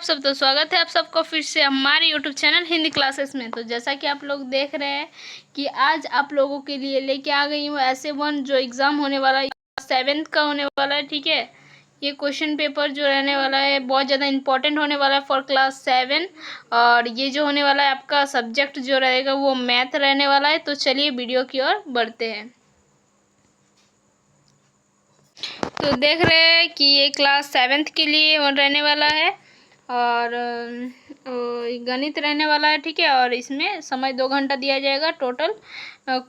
आप सब। तो स्वागत है आप सबको फिर से हमारे यूट्यूब चैनल हिंदी क्लासेस में। तो जैसा कि आप लोग देख रहे हैं कि आज आप लोगों के लिए लेके आ गई हूँ ऐसे वन जो एग्ज़ाम होने वाला है 7th का होने वाला है। ठीक है, ये क्वेश्चन पेपर जो रहने वाला है बहुत ज़्यादा इंपॉर्टेंट होने वाला है फॉर क्लास 7। और ये जो होने वाला है आपका सब्जेक्ट जो रहेगा वो मैथ रहने वाला है। तो चलिए वीडियो की ओर बढ़ते हैं। तो देख रहे हैं कि ये क्लास 7th के लिए रहने वाला है और गणित रहने वाला है। ठीक है, और इसमें समय 2 घंटा दिया जाएगा टोटल।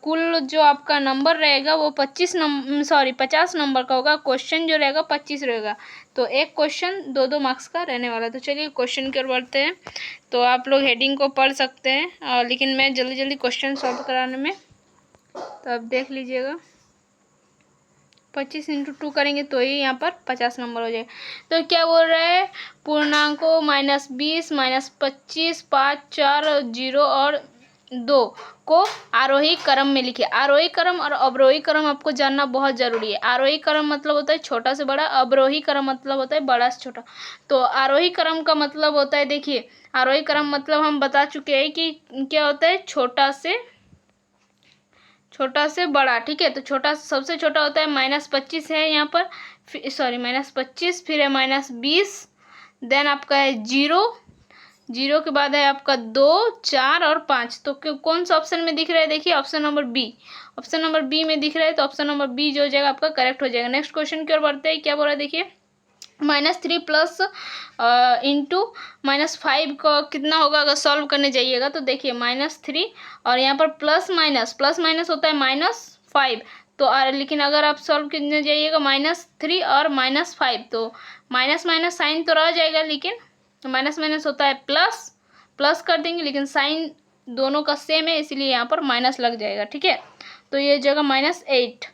कुल जो आपका नंबर रहेगा वो 50 नंबर का होगा। क्वेश्चन जो रहेगा 25 रहेगा। तो एक क्वेश्चन 2-2 मार्क्स का रहने वाला है। तो चलिए क्वेश्चन की ओर बढ़ते हैं। तो आप लोग हेडिंग को पढ़ सकते हैं लेकिन मैं जल्दी जल्दी क्वेश्चन सॉल्व कराने में, तो आप देख लीजिएगा। 25 × 2 करेंगे तो ही यहाँ पर 50 नंबर हो जाएगा। तो क्या बोल रहा है, पूर्णांकों -20 -25 5 4 0 और 2 को आरोही क्रम में लिखिए। आरोही क्रम और अवरोही क्रम आपको जानना बहुत ज़रूरी है। आरोही क्रम मतलब होता है छोटा से बड़ा, अवरोही क्रम मतलब होता है बड़ा से छोटा। तो आरोही क्रम का मतलब होता है, देखिए आरोही क्रम मतलब हम बता चुके हैं कि क्या होता है, छोटा से बड़ा। ठीक है, तो सबसे छोटा होता है -25 है यहाँ पर, -25, फिर है -20, देन आपका है 0 के बाद है आपका 2 4 और 5। तो कौन सा ऑप्शन में दिख रहा है, देखिए option number B. Option number B में दिख रहा है, तो ऑप्शन नंबर बी जो हो जाएगा आपका करेक्ट हो जाएगा। नेक्स्ट क्वेश्चन की ओर बढ़ते हैं। क्या बोल रहा है, देखिए -3 प्लस इंटू -5 का कितना होगा अगर सॉल्व करने जाइएगा। तो देखिए -3 और यहाँ पर प्लस माइनस होता है -5। तो लेकिन अगर आप सॉल्व करने जाइएगा -3 और -5 तो माइनस साइन तो रह जाएगा, लेकिन माइनस होता है प्लस कर देंगे, लेकिन साइन दोनों का सेम है इसलिए यहाँ पर माइनस लग जाएगा। ठीक है, तो ये जगह -8।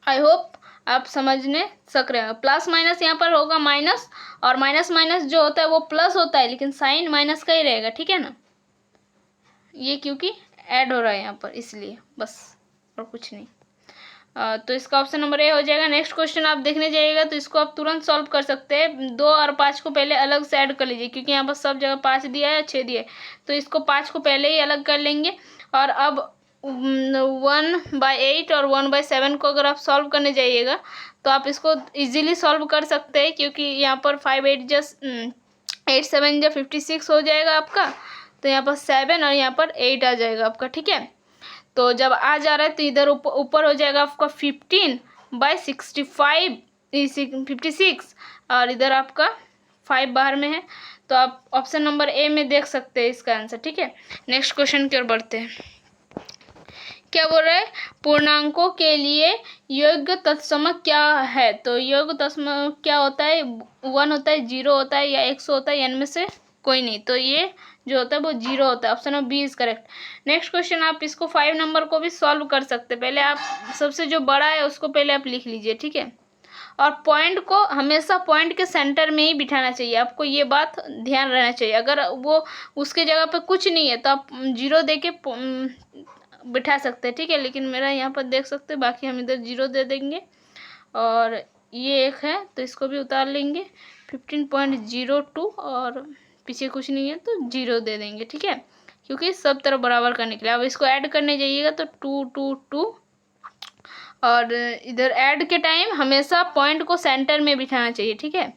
आई होप आप समझने सक रहे हो। प्लस माइनस यहाँ पर होगा माइनस, और माइनस जो होता है वो प्लस होता है, लेकिन साइन माइनस का ही रहेगा। ठीक है ना, ये क्योंकि ऐड हो रहा है यहाँ पर इसलिए, बस और कुछ नहीं। तो इसका ऑप्शन नंबर ए हो जाएगा। नेक्स्ट क्वेश्चन आप देखने जाइएगा तो इसको आप तुरंत सॉल्व कर सकते हैं। 2 और 5 को पहले अलग से ऐड कर लीजिए, क्योंकि यहाँ पर सब जगह 5 दिया है 6 दिया है। तो इसको 5 को पहले ही अलग कर लेंगे। और अब 1/8 और 1/7 को अगर आप सॉल्व करने जाइएगा तो आप इसको इजीली सॉल्व कर सकते हैं, क्योंकि यहाँ पर 8 7 जो 56 हो जाएगा आपका। तो यहाँ पर 7 और यहाँ पर 8 आ जाएगा आपका। ठीक है, तो जब आ जा रहा है तो इधर ऊपर हो जाएगा आपका 15/65 56, और इधर आपका 5 बाहर में है। तो आप ऑप्शन नंबर ए में देख सकते हैं इसका आंसर। ठीक है, नेक्स्ट क्वेश्चन की ओर बढ़ते हैं। क्या बोल रहा है, पूर्णांकों के लिए योग्य तत्समक क्या है। तो योग्य तत्समक क्या होता है, 1 होता है, 0 होता है या 100 होता है, इनमें से कोई नहीं। तो ये जो होता है वो 0 होता है। Option number B is correct. Next question, आप इसको 5 नंबर को भी सॉल्व कर सकते हैं। पहले आप सबसे जो बड़ा है उसको पहले आप लिख लीजिए। ठीक है, और पॉइंट को हमेशा पॉइंट के सेंटर में ही बिठाना चाहिए। आपको ये बात ध्यान रहना चाहिए। अगर वो उसके जगह पे कुछ नहीं है तो आप 0 दे के बिठा सकते हैं। ठीक है, लेकिन मेरा यहाँ पर देख सकते हैं, बाकी हम इधर 0 दे देंगे। और ये एक है तो इसको भी उतार लेंगे 15.02, और पीछे कुछ नहीं है तो 0 दे देंगे। ठीक है, क्योंकि सब तरफ बराबर करने के लिए। अब इसको ऐड करने जाइएगा तो 2 2 2, और इधर ऐड के टाइम हमेशा पॉइंट को सेंटर में बिठाना चाहिए। ठीक है,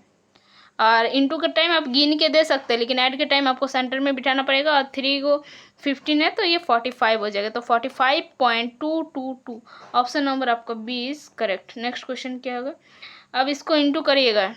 और इंटू के टाइम आप गिन के दे सकते हैं, लेकिन ऐड के टाइम आपको सेंटर में बिठाना पड़ेगा। और 3 को 15 है तो ये 45 हो जाएगा। तो 45.222 ऑप्शन नंबर आपका B is correct. Next question क्या होगा, अब इसको इंटू करिएगा।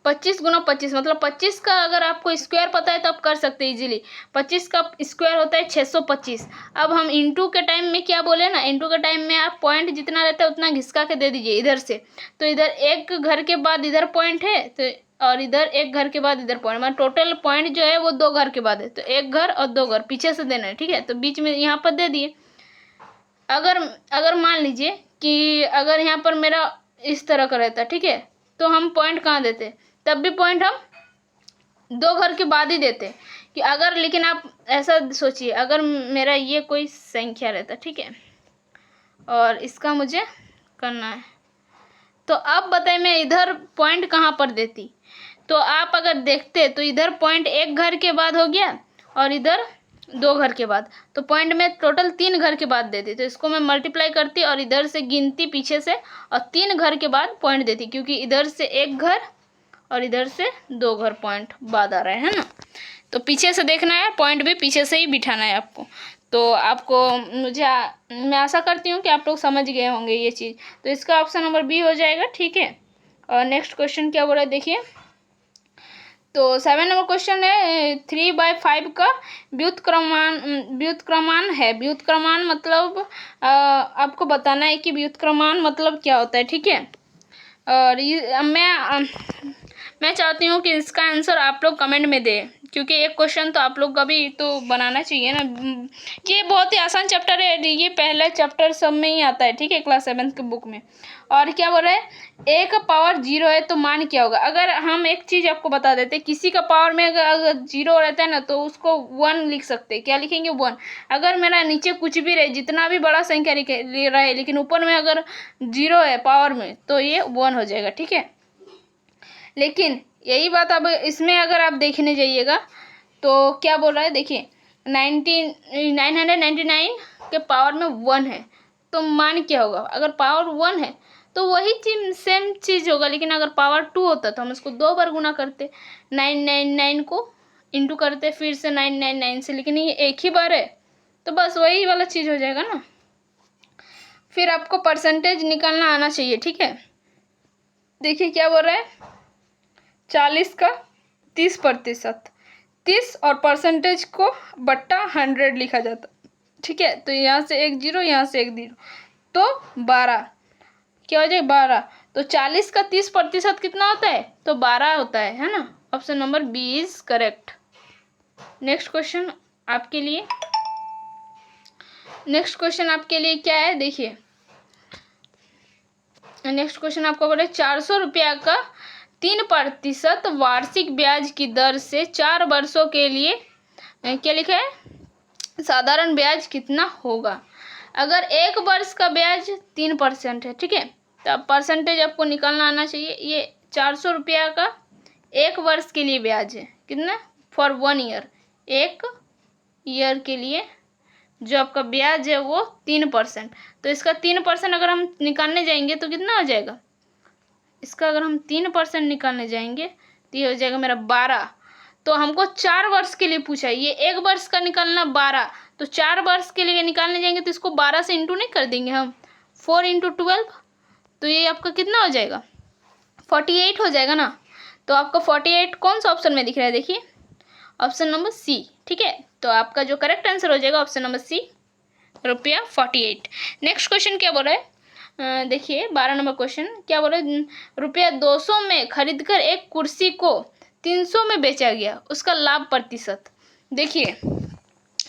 25 × 25 मतलब 25 का अगर आपको स्क्वायर पता है तो आप कर सकते हैं इजीली। 25 का स्क्वायर होता है 625। अब हम इंटू के टाइम में क्या बोले ना, इंटू के टाइम में आप पॉइंट जितना रहता है उतना घिसका के दे दीजिए इधर से। तो इधर एक घर के बाद इधर पॉइंट है, तो और इधर एक घर के बाद इधर पॉइंट, मतलब टोटल पॉइंट जो है वो 2 घर के बाद है। तो एक घर और 2 घर पीछे से देना है। ठीक है, तो बीच में यहाँ पर दे दिए। अगर मान लीजिए कि अगर यहाँ पर मेरा इस तरह का रहता, ठीक है, तो हम पॉइंट कहाँ देते, तब भी पॉइंट हम 2 घर के बाद ही देते कि अगर, लेकिन आप ऐसा सोचिए अगर मेरा ये कोई संख्या रहता, ठीक है, और इसका मुझे करना है, तो अब बताइए मैं इधर पॉइंट कहाँ पर देती। तो आप अगर देखते तो इधर पॉइंट एक घर के बाद हो गया और इधर 2 घर के बाद, तो पॉइंट में टोटल 3 घर के बाद देती। तो इसको मैं मल्टीप्लाई करती और इधर से गिनती पीछे से और 3 घर के बाद पॉइंट देती, क्योंकि इधर से 1 घर और इधर से 2 घर पॉइंट बाद आ रहे हैं ना। तो पीछे से देखना है, पॉइंट भी पीछे से ही बिठाना है आपको। तो आपको मैं आशा करती हूँ कि आप लोग समझ गए होंगे ये चीज़। तो इसका ऑप्शन नंबर बी हो जाएगा, ठीक है। और नेक्स्ट क्वेश्चन क्या बोला है देखिए। तो 7 नंबर क्वेश्चन है 3/5 का व्युत्क्रमान है। व्युत्क्रमान मतलब आपको बताना है कि व्युत्क्रमान मतलब क्या होता है, ठीक है। और मैं चाहती हूँ कि इसका आंसर आप लोग कमेंट में दें, क्योंकि एक क्वेश्चन तो आप लोग का भी तो बनाना चाहिए ना। ये बहुत ही आसान चैप्टर है, ये पहले चैप्टर सब में ही आता है, ठीक है, क्लास 7 के बुक में। और क्या बोल रहा है, ए का पावर 0 है तो मान क्या होगा। अगर हम एक चीज़ आपको बता देते, किसी का पावर में अगर 0 रहता है ना तो उसको 1 लिख सकते हैं। क्या लिखेंगे, 1। अगर मेरा नीचे कुछ भी रहे, जितना भी बड़ा संख्या ले रहा है, लेकिन ऊपर में अगर 0 है पावर में, तो ये 1 हो जाएगा, ठीक है। लेकिन यही बात अब इसमें अगर आप देखने जाइएगा तो क्या बोल रहा है देखिए, 999 के पावर में 1 है तो मान क्या होगा। अगर पावर 1 है तो वही सेम चीज़ होगा, लेकिन अगर पावर 2 होता तो हम इसको 2 बार गुना करते, 999 को इंटू करते फिर से 999 से, लेकिन ये एक ही बार है तो बस वही वाला चीज़ हो जाएगा ना। फिर आपको परसेंटेज निकालना आना चाहिए, ठीक है। देखिए क्या बोल रहा है, 40 का 30%, 30 और परसेंटेज को बट्टा 100 लिखा जाता, ठीक है। तो यहाँ से 1 0, यहाँ से 1 0, तो 12 क्या हो जाएगा, 12। तो 40 का 30% कितना होता है, तो 12 होता है ना। Option number B is correct. Next question आपके लिए, क्या है देखिए। नेक्स्ट क्वेश्चन आपको बोले 400 रुपया का 3% वार्षिक ब्याज की दर से 4 वर्षों के लिए क्या लिखा है, साधारण ब्याज कितना होगा। अगर 1 वर्ष का ब्याज 3% है, ठीक है, तो अब परसेंटेज आपको निकालना आना चाहिए। ये 400 रुपया का 1 वर्ष के लिए ब्याज है, कितना, फॉर 1 ईयर, 1 ईयर के लिए जो आपका ब्याज है वो 3%। तो इसका 3% अगर हम निकालने जाएंगे तो कितना हो जाएगा, इसका अगर हम 3% निकालने जाएंगे तो ये हो जाएगा मेरा 12। तो हमको 4 वर्ष के लिए पूछा है, ये 1 वर्ष का निकालना 12, तो 4 वर्ष के लिए निकालने जाएंगे तो इसको 12 से इंटू नहीं कर देंगे हम, 4 × 12, तो ये आपका कितना हो जाएगा, 48 हो जाएगा ना। तो आपका 48 कौन सा ऑप्शन में दिख रहा है देखिए, ऑप्शन नंबर सी, ठीक है। तो आपका जो करेक्ट आंसर हो जाएगा ऑप्शन नंबर सी, रुपया 48। नेक्स्ट क्वेश्चन क्या बोल रहा है देखिए, 12 नंबर क्वेश्चन क्या बोल रहा है, रुपया 200 में खरीदकर एक कुर्सी को 300 में बेचा गया, उसका लाभ प्रतिशत। देखिए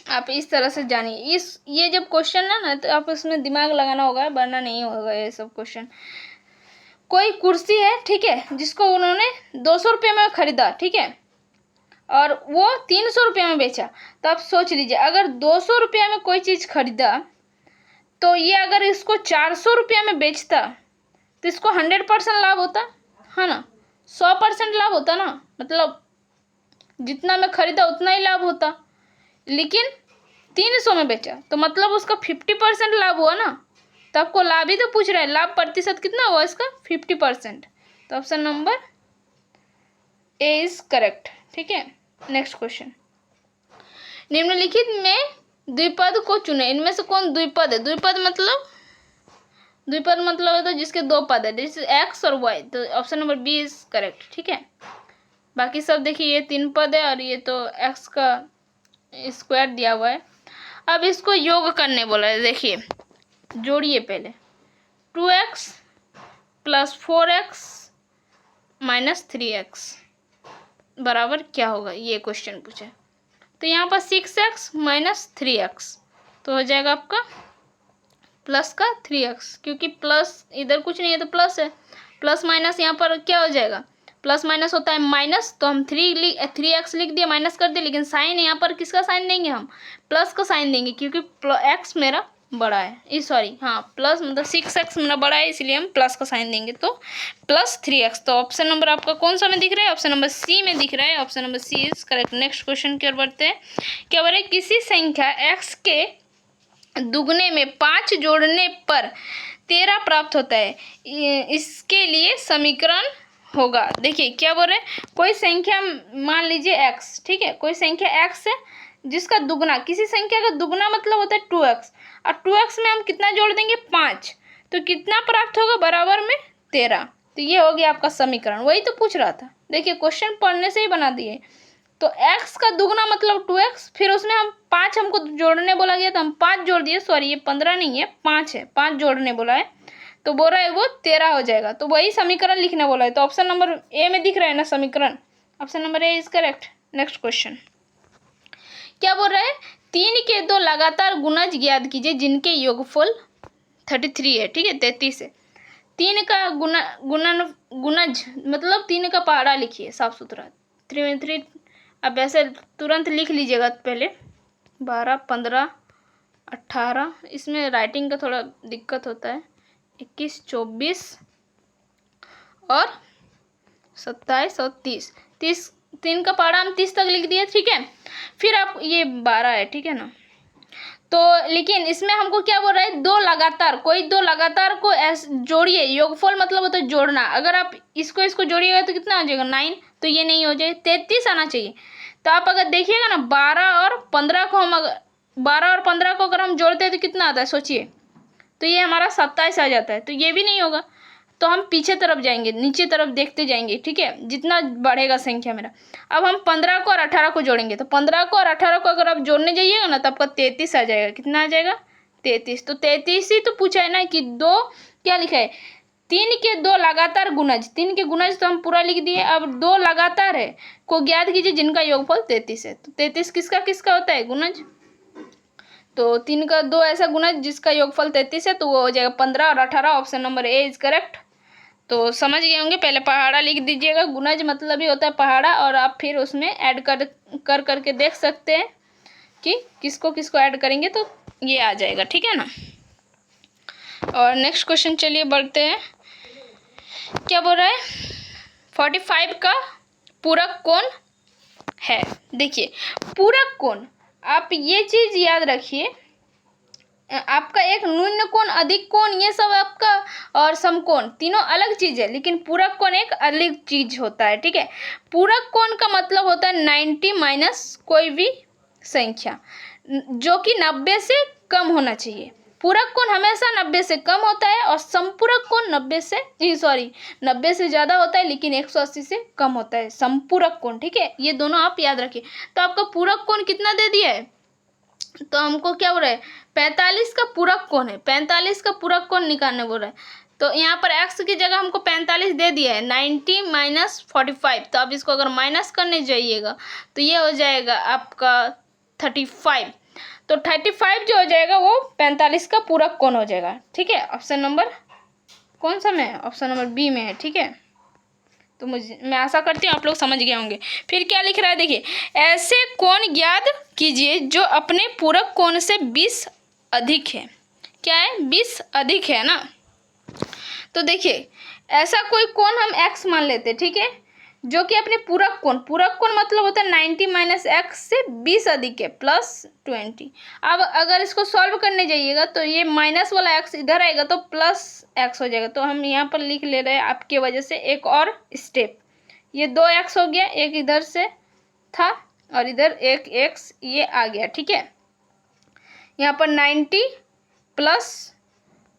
आप इस तरह से जानिए, ये जब क्वेश्चन है ना तो आप उसमें दिमाग लगाना होगा, वरना नहीं होगा ये सब क्वेश्चन। कोई कुर्सी है, ठीक है, जिसको उन्होंने 200 रुपये में खरीदा, ठीक है, और वो 300 रुपये में बेचा। तो आप सोच लीजिए, अगर 200 रुपये में कोई चीज़ खरीदा तो ये अगर इसको 400 रुपये में बेचता तो इसको 100% लाभ होता है ना, 100% लाभ होता ना, मतलब जितना में खरीदा उतना ही लाभ होता। लेकिन 300 में बेचा तो मतलब उसका 50% लाभ हुआ ना। तो आपको लाभ ही तो पूछ रहा है, लाभ प्रतिशत कितना हुआ इसका, 50%। तो option number A is correct, ठीक है। नेक्स्ट क्वेश्चन, निम्नलिखित में द्विपद को चुने, इनमें से कौन द्विपद है। द्विपद मतलब है तो जिसके 2 पद है, जैसे एक्स और वाई, तो option number B is correct, ठीक है। बाकी सब देखिए, ये 3 पद है और ये तो एक्स का स्क्वायर दिया हुआ है। अब इसको योग करने बोला है, देखिए जोड़िए पहले, 2x + 4x - 3x बराबर क्या होगा, ये क्वेश्चन पूछा है। तो यहाँ पर 6x - 3x तो हो जाएगा आपका प्लस का 3x, क्योंकि प्लस इधर कुछ नहीं है तो प्लस है, प्लस माइनस यहाँ पर क्या हो जाएगा, प्लस माइनस होता है माइनस, तो हम 3x लिख दिया, माइनस कर दिया, लेकिन साइन यहाँ पर किसका साइन देंगे हम, प्लस का साइन देंगे, क्योंकि x मेरा बड़ा है, सॉरी हाँ प्लस मतलब 6x मेरा बड़ा है, इसलिए हम प्लस का साइन देंगे, तो प्लस 3x। तो ऑप्शन नंबर आपका कौन सा में दिख रहा है? ऑप्शन नंबर सी में दिख रहा है। Option number C is correct. Next question की ओर बढ़ते हैं। क्या बोल रहे हैं? किसी संख्या x के दुगने में 5 जोड़ने पर 13 प्राप्त होता है, इसके लिए समीकरण होगा। देखिए क्या बोल रहे हैं, कोई संख्या मान लीजिए x, ठीक है, कोई संख्या x है जिसका दुगना, किसी संख्या का दुगना मतलब होता है 2x, और 2x में हम कितना जोड़ देंगे? 5, तो कितना प्राप्त होगा? बराबर में 13। तो ये हो गया आपका समीकरण। वही तो पूछ रहा था, देखिए क्वेश्चन पढ़ने से ही बना दिए। तो x का दुगना मतलब 2x, फिर उसमें हम 5 हमको जोड़ने बोला गया, तो हम 5 जोड़ दिए, सॉरी ये 15 नहीं है 5 है, 5 जोड़ने बोला है, तो बोल रहा है वो 13 हो जाएगा। तो वही समीकरण लिखने बोला है, तो ऑप्शन नंबर ए में दिख रहा है ना समीकरण, option number A is correct. Next question क्या बोल रहा है? 3 के 2 लगातार गुणज ज्ञात कीजिए जिनके योगफल 33 है, ठीक है 33 है। 3 का गुणज मतलब 3 का पहाड़ा लिखिए साफ सुथरा। 3 में 3 अब ऐसे तुरंत लिख लीजिएगा पहले। 12, 15, 18, इसमें राइटिंग का थोड़ा दिक्कत होता है। 21, 24 और 27 और 30। 3 का पहाड़ा हम 30 तक लिख दिए, ठीक है। फिर आप ये 12 है, ठीक है ना। तो लेकिन इसमें हमको क्या बोल रहा है? 2 लगातार, कोई 2 लगातार को जोड़िए। योगफल मतलब होता है जोड़ना। अगर आप इसको जोड़िएगा तो कितना आ जाएगा? 9। तो ये नहीं हो जाए, 33 आना चाहिए। तो आप अगर देखिएगा ना 12 और 15 को हम अगर 12 और 15 को अगर हम जोड़ते हैं तो कितना आता है सोचिए। तो ये हमारा 27 आ जाता है, तो ये भी नहीं होगा। तो हम पीछे तरफ जाएंगे, नीचे तरफ देखते जाएंगे, ठीक है, जितना बढ़ेगा संख्या मेरा। अब हम 15 को और 18 को जोड़ेंगे, तो 15 को और 18 को अगर आप जोड़ने जाइएगा ना तो आपका 33 आ जाएगा। कितना आ जाएगा? 33। तो 33 ही तो पूछा है ना कि 2 क्या लिखा है? 3 के 2 लगातार गुणज, 3 के गुणज तो हम पूरा लिख दिए। अब 2 लगातार है को ज्ञात कीजिए जिनका योगफल 33 है। तो 33 किसका किसका होता है? गुणज। तो 3 का 2 ऐसा गुणज जिसका योगफल 33 है, तो वो हो जाएगा 15 और 18। Option number A is correct. तो समझ गए होंगे, पहले पहाड़ा लिख दीजिएगा। गुणज मतलब ही होता है पहाड़ा, और आप फिर उसमें ऐड कर करके देख सकते हैं कि किसको किसको ऐड करेंगे तो ये आ जाएगा, ठीक है ना। और नेक्स्ट क्वेश्चन चलिए बढ़ते हैं। क्या बोल रहा है? 45 का पूरक कौन है? देखिए पूरक कोण, आप ये चीज याद रखिए, आपका एक न्यून कोण, अधिक कोण, ये सब आपका, और समकोण, तीनों अलग चीज है, लेकिन पूरक कोण एक अलग चीज होता है, ठीक है। पूरक कोण का मतलब होता है 90 माइनस कोई भी संख्या जो कि 90 से कम होना चाहिए। पूरक कोण हमेशा 90 से कम होता है, और संपूरक कोण 90 से ज़्यादा होता है, लेकिन 180 से कम होता है संपूरक कोण, ठीक है। ये दोनों आप याद रखिए। तो आपका पूरक कोण कितना दे दिया है? तो हमको क्या बोल रहा है? 45 का पूरक कोण है, 45 का पूरक कोण निकालने बोल रहा है। तो यहाँ पर x की जगह हमको 45 दे दिया है, 90 माइनस 45। तो आप इसको अगर माइनस करने जाइएगा तो ये हो जाएगा आपका 35। तो 35 जो हो जाएगा वो 45 का पूरक कोण हो जाएगा, ठीक है। ऑप्शन नंबर कौन सा में है? ऑप्शन नंबर बी में है, ठीक है। तो मैं आशा करती हूँ आप लोग समझ गए होंगे। फिर क्या लिख रहा है? देखिए, ऐसे कोण ज्ञात कीजिए जो अपने पूरक कोण से 20 अधिक है। क्या है? 20 अधिक है ना। तो देखिए ऐसा कोई कोण हम x मान लेते हैं, ठीक है, जो कि अपने पूरक कोण मतलब होता है 90 माइनस एक्स से 20 अधिक है प्लस 20। अब अगर इसको सॉल्व करने जाइएगा तो ये माइनस वाला x इधर आएगा तो प्लस x हो जाएगा। तो हम यहाँ पर लिख ले रहे हैं आपके वजह से एक और स्टेप। ये 2x हो गया, एक इधर से था और इधर एक x ये आ गया, ठीक है। यहाँ पर 90 प्लस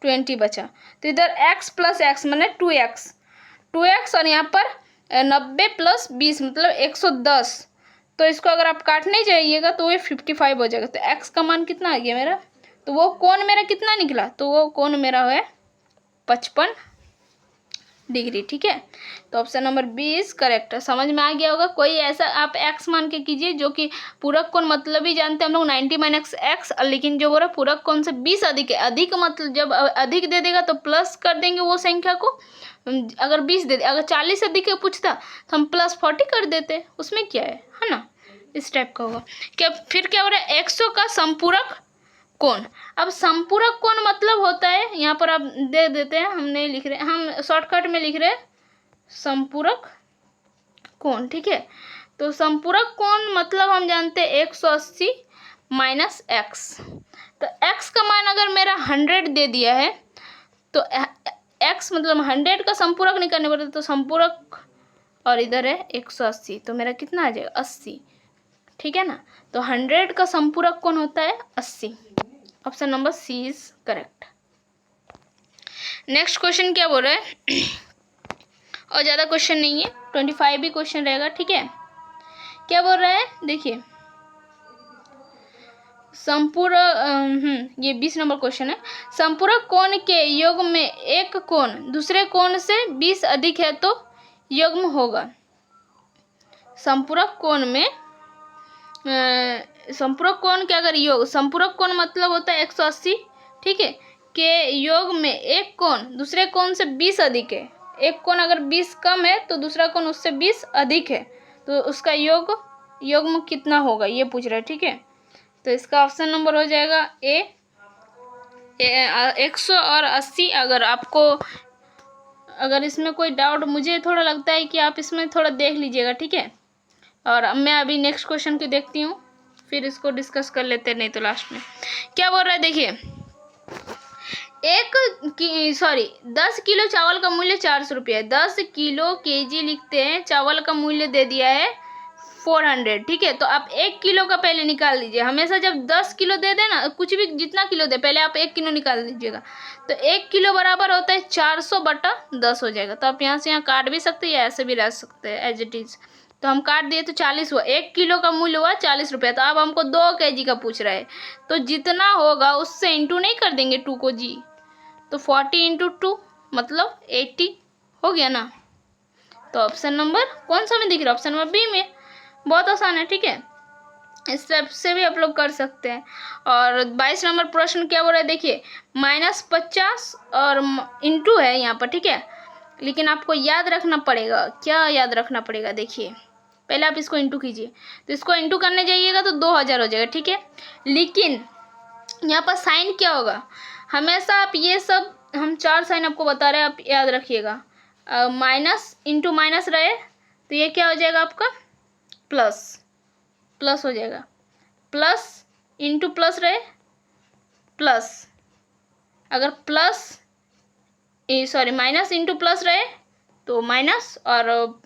20 बचा, तो इधर x प्लस x मैंने 2x और यहाँ पर 90 प्लस 20 मतलब 110। तो इसको अगर आप काटने जाइएगा तो ये 55 हो जाएगा। तो x का मान कितना आ गया मेरा? तो वो कोण मेरा कितना निकला? तो वो कोण मेरा है 55 डिग्री, ठीक है। तो option number B is correct. समझ में आ गया होगा। कोई ऐसा आप x मान के कीजिए जो कि पूरक कोण मतलब ही जानते हैं हम लोग 90 माइनस एक्स, लेकिन जो बोला पूरक कोण से 20 अधिक है। अधिक मतलब जब अधिक दे देगा तो प्लस कर देंगे वो संख्या को। अगर 20 दे दे, अगर 40 से अधिक पूछता तो हम प्लस 40 कर देते, उसमें क्या है ना। इस टाइप का होगा। क्या फिर क्या हो रहा है? 100 का संपूरक कोण। अब संपूरक कोण मतलब होता है, यहाँ पर आप दे देते हैं, हम नहीं लिख रहे, हम शॉर्टकट में लिख रहे हैं संपूरक कोण, ठीक है। तो संपूरक कोण मतलब हम जानते हैं 180 माइनस एक्स। तो एक्स का मान अगर मेरा 100 दे दिया है तो एक्स मतलब 100 का संपूरक निकालने पड़ता है, तो संपूरक और इधर है 180, तो मेरा कितना आ जाएगा 80, ठीक है ना। तो 100 का संपूरक कौन होता है 80। Option number C is correct. Next question क्या बोल रहा है और ज़्यादा क्वेश्चन नहीं है, 25 भी क्वेश्चन रहेगा, ठीक है। क्या बोल रहा है देखिए, ये 20 नंबर क्वेश्चन है। संपूरक कोण के योग में एक कोण दूसरे कोण से 20 अधिक है तो युग्म होगा। संपूरक कोण में संपूरक कोण के अगर योग, संपूरक कोण मतलब होता है 180, ठीक है, के योग में एक कोण दूसरे कोण से 20 अधिक है। एक कोण अगर 20 कम है तो दूसरा कोण उससे 20 अधिक है, तो उसका युग्म कितना होगा ये पूछ रहा है, ठीक है। तो इसका ऑप्शन नंबर हो जाएगा ए 180। अगर इसमें कोई डाउट, मुझे थोड़ा लगता है कि आप इसमें थोड़ा देख लीजिएगा, ठीक है। और मैं अभी नेक्स्ट क्वेश्चन की देखती हूँ, फिर इसको डिस्कस कर लेते हैं, नहीं तो लास्ट में क्या बोल रहा है देखिए। 10 किलो चावल का मूल्य 400 रुपये है। 10 किलो केजी लिखते हैं, चावल का मूल्य दे दिया है 400, ठीक है। तो आप 1 किलो का पहले निकाल लीजिए। हमेशा जब 10 किलो दे देना, कुछ भी जितना किलो दे, पहले आप 1 किलो निकाल लीजिएगा। तो 1 किलो बराबर होता है 400/10 हो जाएगा। तो आप यहाँ से यहाँ काट भी सकते हैं या ऐसे भी रह सकते हैं एज इट इज़। तो हम काट दिए तो 40 हुआ। 1 किलो का मूल्य हुआ 40 रुपये। तो अब हमको 2 केजी का पूछ रहा है, तो जितना होगा उससे इंटू नहीं कर देंगे 2 को जी, तो 40 × 2 मतलब 80 हो गया ना। तो ऑप्शन नंबर कौन सा में दिख रहा है, ऑप्शन नंबर बी में। बहुत आसान है, ठीक है, इस स्टेप से भी आप लोग कर सकते हैं। और 22 नंबर प्रश्न क्या बोल रहा है देखिए, -50 और इंटू है यहाँ पर, ठीक है। लेकिन आपको याद रखना पड़ेगा, क्या याद रखना पड़ेगा देखिए, पहले आप इसको इंटू कीजिए। तो इसको इंटू करने जाइएगा तो 2000 हो जाएगा, ठीक है। लेकिन यहाँ पर साइन क्या होगा, हमेशा आप ये सब हम 4 साइन आपको बता रहे हैं, आप याद रखिएगा। माइनस इंटू माइनस रहे तो ये क्या हो जाएगा आपका प्लस हो जाएगा। प्लस इंटू प्लस रहे प्लस, अगर माइनस इंटू प्लस रहे तो माइनस, और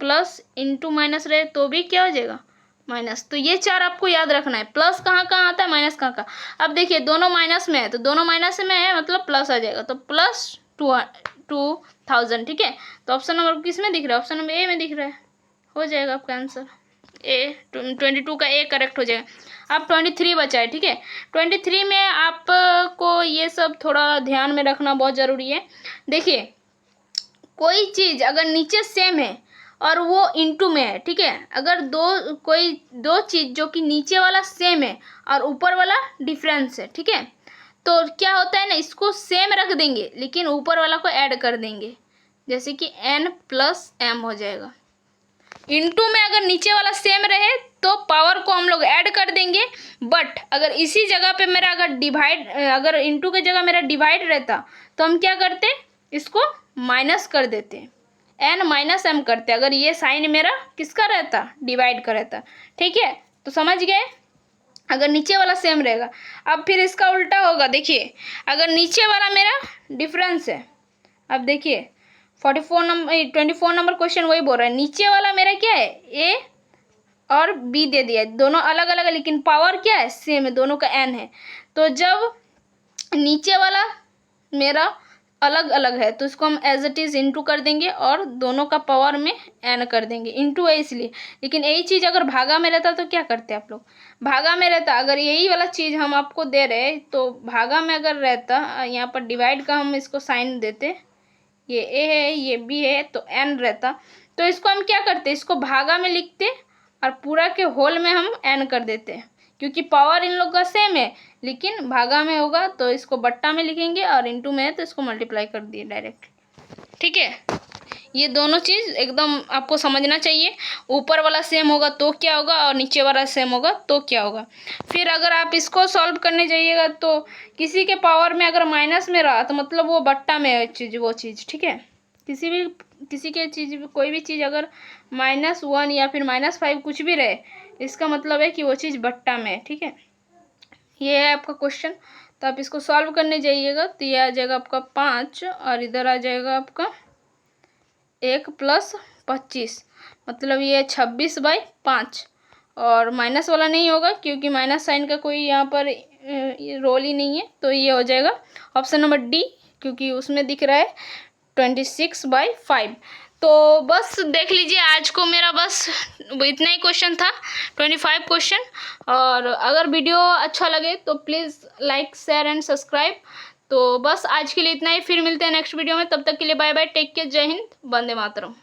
प्लस इंटू माइनस रहे तो भी क्या हो जाएगा माइनस। तो ये 4 आपको याद रखना है। प्लस कहाँ कहाँ आता है, माइनस कहाँ कहाँ। अब देखिए दोनों माइनस में है, तो दोनों माइनस में है मतलब प्लस आ जाएगा, तो +2000, ठीक है। तो ऑप्शन नंबर किस में दिख रहा है, ऑप्शन नंबर ए में दिख रहा है, हो जाएगा आपका आंसर ए। 22 का ए करेक्ट हो जाएगा। अब 23 बचा है, ठीक है। 23 में आपको ये सब थोड़ा ध्यान में रखना बहुत ज़रूरी है। देखिए कोई चीज़ अगर नीचे सेम है और वो इंटू में है, ठीक है, अगर कोई दो चीज़ जो कि नीचे वाला सेम है और ऊपर वाला डिफरेंस है, ठीक है, तो क्या होता है ना, इसको सेम रख देंगे लेकिन ऊपर वाला को ऐड कर देंगे, जैसे कि n + m हो जाएगा। इंटू में अगर नीचे वाला सेम रहे तो पावर को हम लोग ऐड कर देंगे, बट अगर इसी जगह पे मेरा अगर इंटू की जगह मेरा डिवाइड रहता तो हम क्या करते, इसको माइनस कर देते, n - m करते, अगर ये साइन मेरा किसका रहता, डिवाइड का रहता, ठीक है। तो समझ गए, अगर नीचे वाला सेम रहेगा। अब फिर इसका उल्टा होगा, देखिए अगर नीचे वाला मेरा डिफरेंस है, अब देखिए 24 नंबर क्वेश्चन वही बोल रहा है, नीचे वाला मेरा क्या है ए और बी दे दिया, दोनों अलग अलग है लेकिन पावर क्या है सेम है, दोनों का n है। तो जब नीचे वाला मेरा अलग अलग है तो इसको हम एज इट इज़ इंटू कर देंगे और दोनों का पावर में n कर देंगे, इंटू है इसलिए। लेकिन यही चीज़ अगर भागा में रहता तो क्या करते आप लोग, भागा में रहता, अगर यही वाला चीज़ हम आपको दे रहे तो भागा में अगर रहता, यहाँ पर डिवाइड का हम इसको साइन देते, ये ए है ये बी है तो n रहता, तो इसको हम क्या करते, इसको भागा में लिखते और पूरा के होल में हम n कर देते, क्योंकि पावर इन लोग का सेम है लेकिन भागा में होगा तो इसको बट्टा में लिखेंगे और इंटू में है तो इसको मल्टीप्लाई कर दिए डायरेक्ट, ठीक है। ये दोनों चीज़ एकदम आपको समझना चाहिए। ऊपर वाला सेम होगा तो क्या होगा और नीचे वाला सेम होगा तो क्या होगा। फिर अगर आप इसको सॉल्व करने जाइएगा तो किसी के पावर में अगर माइनस में रहा तो मतलब वो बट्टा में है चीज़, वो चीज़, ठीक है। किसी के चीज़, कोई भी चीज़ अगर -1 या फिर -5 कुछ भी रहे, इसका मतलब है कि वो चीज़ बट्टा में है, ठीक है। ये है आपका क्वेश्चन। तो आप इसको सॉल्व करने जाइएगा तो ये आ जाएगा आपका 5 और इधर आ जाएगा आपका 1 + 25, मतलब ये 26/5। और माइनस वाला नहीं होगा क्योंकि माइनस साइन का कोई यहाँ पर रोल ही नहीं है, तो ये हो जाएगा ऑप्शन नंबर डी, क्योंकि उसमें दिख रहा है 26/5। तो बस देख लीजिए, आज को मेरा बस इतना ही क्वेश्चन था, 25 क्वेश्चन। और अगर वीडियो अच्छा लगे तो please like, share and subscribe. तो बस आज के लिए इतना ही, फिर मिलते हैं नेक्स्ट वीडियो में। तब तक के लिए बाय बाय, टेक केयर, जय हिंद, वंदे मातरम।